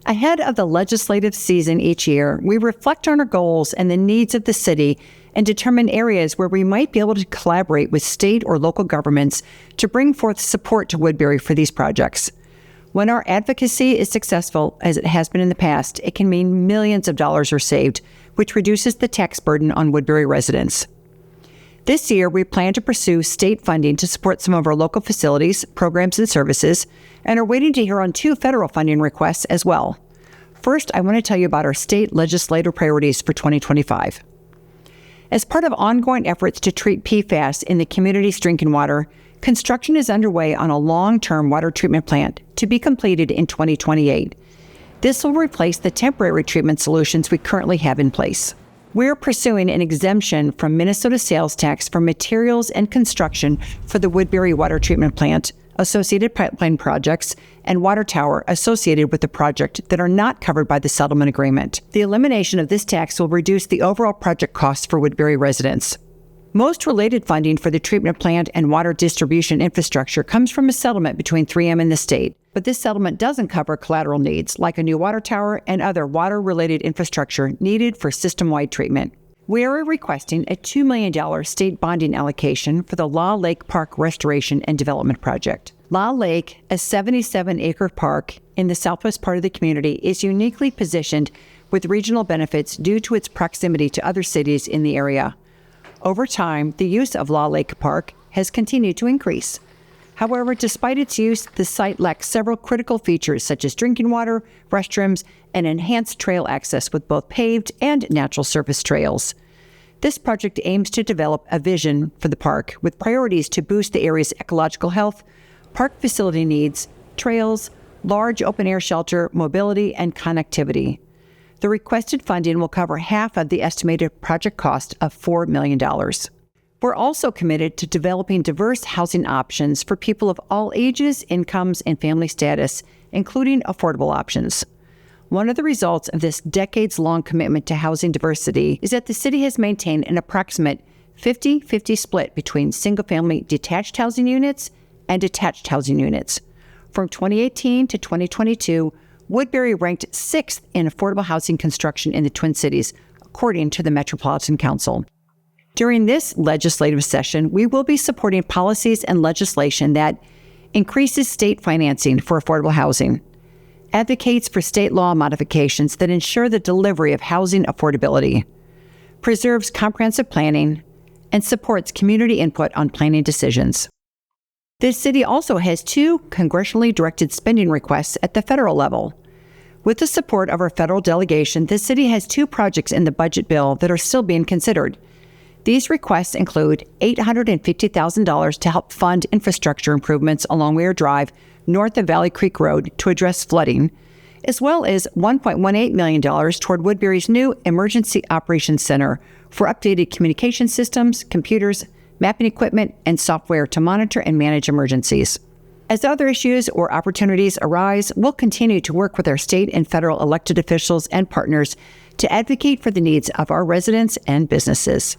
Ahead of the legislative season each year, we reflect on our goals and the needs of the city and determine areas where we might be able to collaborate with state or local governments to bring forth support to Woodbury for these projects. When our advocacy is successful, as it has been in the past, it can mean millions of dollars are saved, which reduces the tax burden on Woodbury residents. This year, we plan to pursue state funding to support some of our local facilities, programs, and services, and are waiting to hear on 2 federal funding requests as well. First, I want to tell you about our state legislative priorities for 2025. As part of ongoing efforts to treat PFAS in the community's drinking water, construction is underway on a long-term water treatment plant to be completed in 2028. This will replace the temporary treatment solutions we currently have in place. We're pursuing an exemption from Minnesota sales tax for materials and construction for the Woodbury water treatment plant, associated pipeline projects, and water tower associated with the project that are not covered by the settlement agreement. The elimination of this tax will reduce the overall project costs for Woodbury residents. Most related funding for the treatment plant and water distribution infrastructure comes from a settlement between 3M and the state, but this settlement doesn't cover collateral needs like a new water tower and other water-related infrastructure needed for system-wide treatment. We are requesting a $2 million state bonding allocation for the Law Lake Park Restoration and Development Project. Law Lake, a 77-acre park in the southwest part of the community, is uniquely positioned with regional benefits due to its proximity to other cities in the area. Over time, the use of Law Lake Park has continued to increase. However, despite its use, the site lacks several critical features such as drinking water, restrooms, and enhanced trail access with both paved and natural surface trails. This project aims to develop a vision for the park with priorities to boost the area's ecological health, park facility needs, trails, large open-air shelter, mobility, and connectivity. The requested funding will cover half of the estimated project cost of $4 million. We're also committed to developing diverse housing options for people of all ages, incomes, and family status, including affordable options. One of the results of this decades-long commitment to housing diversity is that the city has maintained an approximate 50-50 split between single-family detached housing units and detached housing units. From 2018 to 2022, Woodbury ranked 6th in affordable housing construction in the Twin Cities, according to the Metropolitan Council. During this legislative session, we will be supporting policies and legislation that increases state financing for affordable housing, advocates for state law modifications that ensure the delivery of housing affordability, preserves comprehensive planning, and supports community input on planning decisions. This city also has 2 congressionally directed spending requests at the federal level. With the support of our federal delegation, the city has 2 projects in the budget bill that are still being considered. These requests include $850,000 to help fund infrastructure improvements along Weir Drive, north of Valley Creek Road, to address flooding, as well as $1.18 million toward Woodbury's new Emergency Operations Center for updated communication systems, computers, mapping equipment, and software to monitor and manage emergencies. As other issues or opportunities arise, we'll continue to work with our state and federal elected officials and partners to advocate for the needs of our residents and businesses.